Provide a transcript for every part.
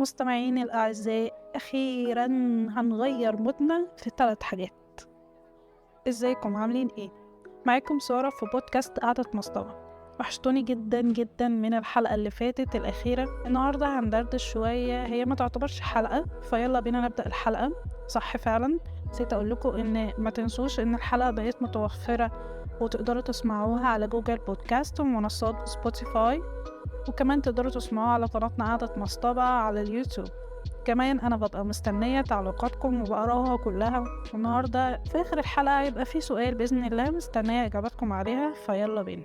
مستمعين الأعزاء، أخيرا هنغير مودنا في 3 حاجات. ازيكم عاملين ايه؟ معاكم سارة في بودكاست قعدة مصطبة. وحشتوني جدا جدا من الحلقة اللي فاتت الأخيرة. النهاردة هندردش شوية، هي ما تعتبرش حلقة، فيلا بينا نبدأ الحلقة. صح فعلا نسيت أقول لكم إن ما تنسوش إن الحلقة بقت متوفرة وتقدروا تسمعوها على جوجل بودكاست ومنصات سبوتيفاي، وكمان تقدروا تسمعوها على قناتنا قعدة مصطبة على اليوتيوب. كمان أنا ببقى مستنية تعليقاتكم وبقراها كلها. والنهاردة في آخر الحلقة يبقى في سؤال بإذن الله مستنية إجاباتكم عليها، فيلا بينا.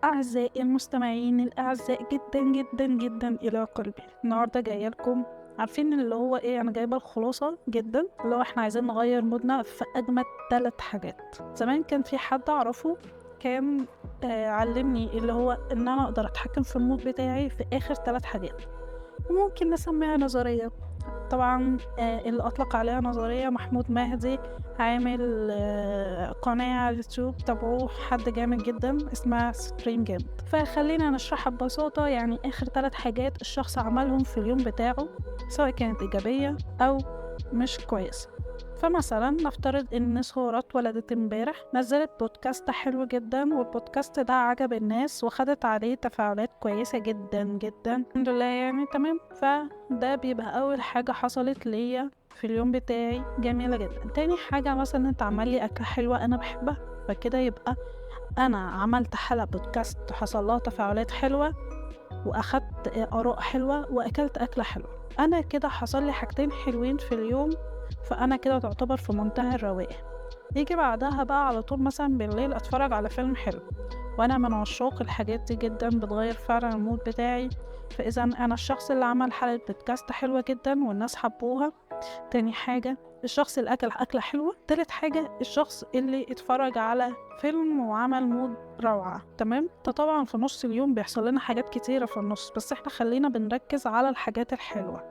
أعزائي المستمعين الأعزاء جدا جدا جدا إلى قلبي، النهاردة جاية لكم عارفين اللي هو ايه، انا جايبه الخلاصه جدا، اللي هو احنا عايزين نغير مودنا في اجمد 3 حاجات. زمان كان في حد اعرفه كان علمني اللي هو ان انا اقدر اتحكم في المود بتاعي في اخر 3 حاجات، وممكن نسميها نظريه. طبعا اللي اطلق عليها نظريه محمود مهدي، عامل قناه على اليوتيوب، تابعوه، حد جامد جدا اسمها ستريم جيم. فخلينا نشرحها ببساطه، يعني اخر 3 حاجات الشخص عملهم في اليوم بتاعه سواء كانت ايجابيه او مش كويسه. فمثلا نفترض ان سهورة اتولدت امبارح، نزلت بودكاست حلو جدا، والبودكاست ده عجب الناس وخدت عليه تفاعلات كويسة جدا جدا، الحمد لله يعني تمام. فده بيبقى اول حاجة حصلت ليا في اليوم بتاعي، جميلة جدا. تاني حاجة مثلا انت عمل لي اكلة حلوة انا بحبها، فكده يبقى انا عملت حلقة بودكاست حصل لها تفاعلات حلوة واخدت اراء حلوة واكلت اكلة حلوة، انا كده حصل لي حاجتين حلوين في اليوم، فانا كده تعتبر في منتهى الروائع. يجي بعدها بقى على طول مثلا بالليل اتفرج على فيلم حلو، وانا من عشاق الحاجات دي جدا، بتغير فعلا المود بتاعي. فاذا انا الشخص اللي عمل حلقة بودكاست حلوة جدا والناس حبوها. تاني حاجة الشخص اللي اكل اكلة حلوة. تالت حاجة الشخص اللي اتفرج على فيلم وعمل مود روعة. تمام. طبعا في نص اليوم بيحصل لنا حاجات كتيرة في النص، بس احنا خلينا بنركز على الحاجات الحلوة،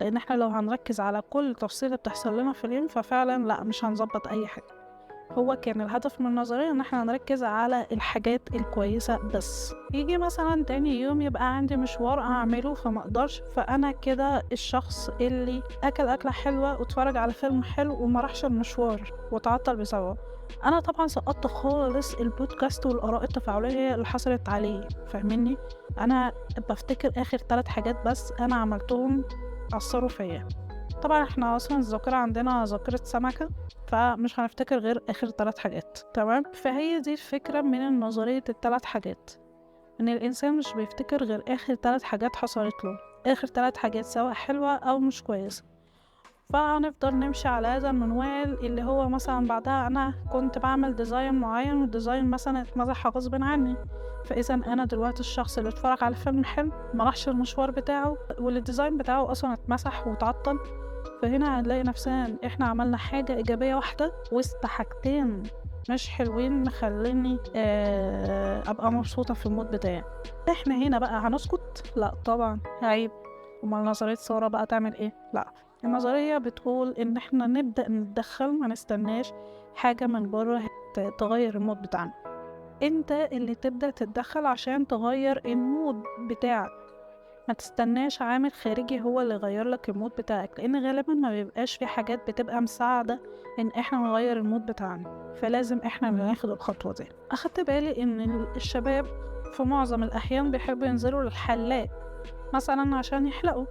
لان احنا لو هنركز على كل تفصيلة بتحصل لنا في اليوم ففعلا لا، مش هنظبط اي حاجة. هو كان الهدف من النظرية ان احنا نركز على الحاجات الكويسة بس. يجي مثلا تاني يوم يبقى عندي مشوار اعمله فما اقدرش، فانا كده الشخص اللي اكل اكلة حلوة واتفرج على فيلم حلو وما راحش المشوار وتعطل بسببه. انا طبعا سقطت خالص البودكاست والاراء التفاعلية اللي حصلت عليه، فاهميني؟ انا بفتكر اخر 3 حاجات بس انا عملتهم اثروا فيا. طبعا احنا اصلا الذاكرة عندنا ذاكرة سمكة، فمش هنفتكر غير اخر 3 حاجات. تمام. فهي دي الفكرة من نظرية ال3 حاجات، ان الانسان مش بيفتكر غير اخر 3 حاجات حصلت له، اخر 3 حاجات سواء حلوة او مش كويسة. فهنفضل نمشي على هذا المنوال، اللي هو مثلا بعدها انا كنت بعمل ديزاين معين والديزاين مثلا اتمسح غصب عني، فاذا انا دلوقتي الشخص اللي اتفرج على فيلم حلو ما راحش المشوار بتاعه والديزاين بتاعه اصلا اتمسح وتعطل. فهنا هنلاقي نفسنا احنا عملنا حاجة ايجابية واحدة وسط حاجتين مش حلوين مخليني ابقى مبسوطة في المود بتاعي. احنا هنا بقى هنسكت؟ لا طبعا، عيب. امال نظرية سارة بقى تعمل ايه؟ لا، النظرية بتقول ان احنا نبدأ نتدخل، ما نستناش حاجة من بره تغير المود بتاعنا، انت اللي تبدأ تتدخل عشان تغير المود بتاعك. ما تستناش عامل خارجي هو اللي يغير لك المود بتاعك، لان غالبا ما بيبقاش في حاجات بتبقى مساعدة ان احنا نغير المود بتاعنا، فلازم احنا اللي ناخد الخطوة دي. اخدت بالي ان الشباب في معظم الاحيان بيحبوا ينزلوا للحلاق مثلا عشان يحلقوا،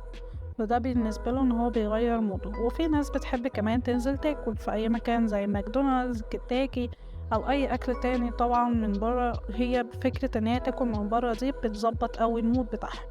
وده بالنسبة له ان هو بيغير موده. وفي ناس بتحب كمان تنزل تاكل في اي مكان زي ماكدونالدز، كنتاكي، او اي اكل تاني طبعا من بره. هي فكرة ان هي تاكل من بره دي بتظبط قوي المود بتاعها.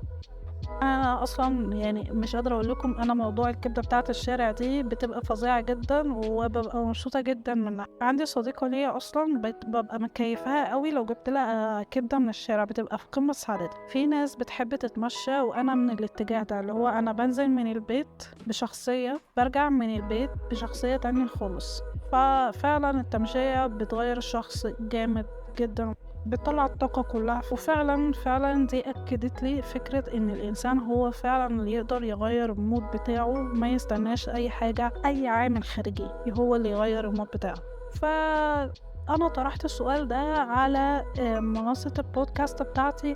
انا اصلا يعني مش قادره اقول لكم، انا موضوع الكبده بتاعه الشارع دي بتبقى فظيعه جدا وببقى مبسوطه جدا منها. عندي صديقه ليا اصلا ببقى مكيفاها قوي لو جبت لها كبده من الشارع، بتبقى في قمه سعادتها. في ناس بتحب تتمشى، وانا من الاتجاه ده، اللي هو انا بنزل من البيت بشخصيه، برجع من البيت بشخصيه تانية خالص. ففعلا التمشيه بتغير الشخص جامد جدا، بتطلع الطاقة كلها. وفعلا فعلا دي أكدت لي فكرة إن الإنسان هو فعلا اللي يقدر يغير المود بتاعه، ما يستناش أي حاجة، أي عامل خارجي هو اللي يغير المود بتاعه. فأنا طرحت السؤال ده على منصة البودكاست بتاعتي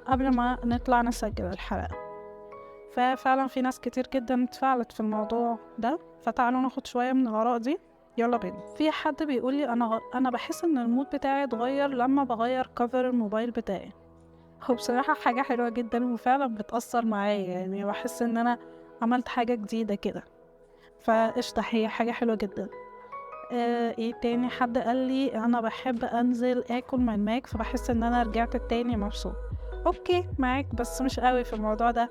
قبل ما نطلع نسجل الحلقة، ففعلا في ناس كتير جدا اتفاعلت في الموضوع ده، فتعالوا ناخد شوية من الآراء دي. يلا بينا. في حد بيقول لي انا بحس ان المود بتاعي اتغير لما بغير كفر الموبايل بتاعي. هو بصراحة حاجة حلوة جدا وفعلا بتأثر معايا، يعني بحس ان انا عملت حاجة جديدة كده، فقشطة هي حاجة حلوة جدا. ايه تاني؟ حد قال لي انا بحب انزل اكل من ماك فبحس ان انا رجعت تاني مبسوط. اوكي معاك، بس مش قوي في الموضوع ده.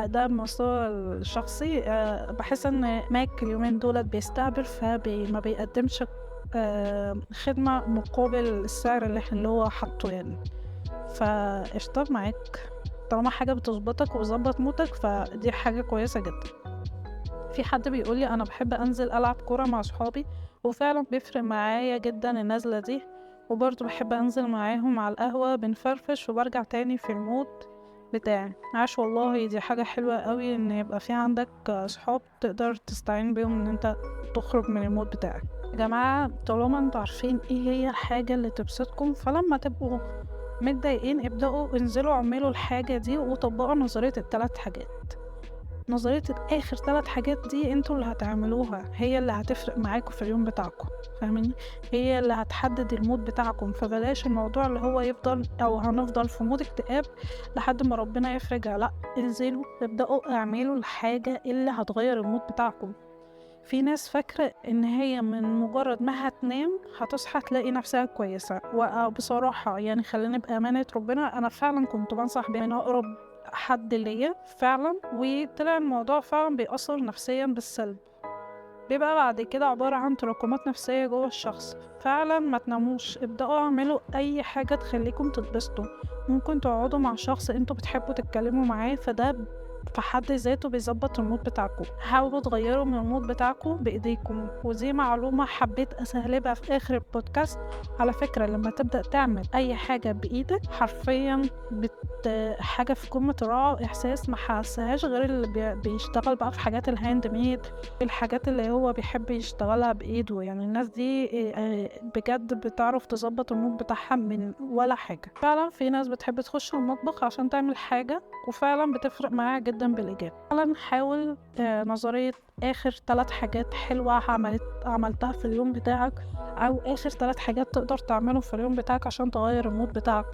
ده المستوى الشخصي. بحس ان ماك اليومين دولت بيستقبل فما بيقدمش خدمة مقابل السعر اللي هو حطه يعني. فاشتغل معاك طالما حاجة بتظبطك وبتظبط مودك، فدي حاجة كويسة جدا. في حد بيقول لي انا بحب انزل العب كوره مع صحابي، وفعلا بيفرق معايا جدا النزله دي، وبرضه بحب انزل معاهم على القهوه بنفرفش وبرجع تاني في المود بتاعي. عاش والله، دي حاجه حلوه قوي ان يبقى في عندك صحاب تقدر تستعين بيهم ان انت تخرج من المود بتاعك. يا جماعه طالما انتوا عارفين ايه هي الحاجه اللي تبسطكم، فلما تبقوا متضايقين ابدأوا انزلوا اعملوا الحاجه دي وطبقوا نظريه ال3 حاجات. نظرية آخر 3 حاجات دي انتوا اللي هتعملوها، هي اللي هتفرق معاكم في اليوم بتاعكم، فاهمين؟ هي اللي هتحدد المود بتاعكم. فبلاش الموضوع اللي هو يفضل او هنفضل في مود اكتئاب لحد ما ربنا يفرج. لا، انزلوا ابدأوا اعملوا الحاجة اللي هتغير المود بتاعكم. في ناس فاكرة ان هي من مجرد ما هتنام هتصحى تلاقي نفسها كويسة، وبصراحة يعني خلينا بأمانة ربنا، انا فعلا كنت بنصح بين اقرب حد ليا فعلا، وطلع الموضوع فعلا بيأثر نفسيا بالسلب، بيبقى بعد كده عبارة عن تراكمات نفسية جوه الشخص. فعلا ما تناموش، ابدأوا اعملوا اي حاجة تخليكم تتبسطوا. ممكن تقعدوا مع شخص انتوا بتحبوا تتكلموا معاه، فده في حد ذاته بيظبط المود بتاعكم. حاولوا تغيروا من المود بتاعكم بايديكم. ودي معلومة حبيت اسهلبها في اخر البودكاست. على فكرة لما تبدأ تعمل اي حاجة بايدك حرفيا حاجة في قمة الروعة، احساس ما حسهاش غير اللي بيشتغل بقى في حاجات الهاند ميد، الحاجات اللي هو بيحب يشتغلها بايده. يعني الناس دي بجد بتعرف تظبط المود بتاعها من ولا حاجة. فعلا في ناس بتحب تخش المطبخ عشان تعمل حاجة وفعلا بتفرق معاها جدا بالايجاب. فعلا حاول نظرية اخر 3 حاجات حلوة عملتها في اليوم بتاعك، او اخر 3 حاجات تقدر تعمله في اليوم بتاعك عشان تغير المود بتاعك.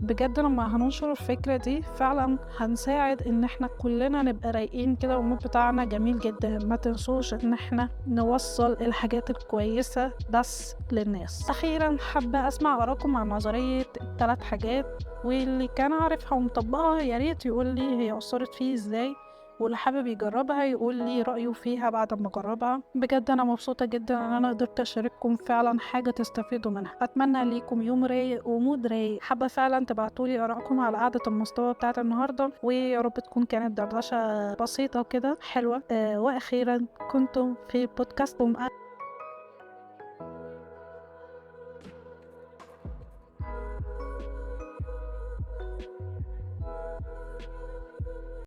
بجد لما هننشر الفكرة دي فعلا هنساعد ان احنا كلنا نبقى رايقين كده والمود بتاعنا جميل جدا. ما تنسوش ان احنا نوصل الحاجات الكويسة بس للناس. اخيرا حابة اسمع اراءكم عن نظرية ال3 حاجات، واللي كان عارفها ومطبقها ياريت يقول لي هي اثرت فيه ازاي، واللي حابب يجربها يقول لي رأيه فيها بعد ما جربها. بجد انا مبسوطة جدا ان انا قدرت اشارككم فعلا حاجة تستفيدوا منها. اتمنى ليكم يوم رايق ومود رايق. حابة فعلا تبعتولي ارائكم على قعدة المستوى بتاعت النهاردة، ويا رب تكون كانت دردشة بسيطة كده حلوة. واخيرا كنتم في بودكاستكم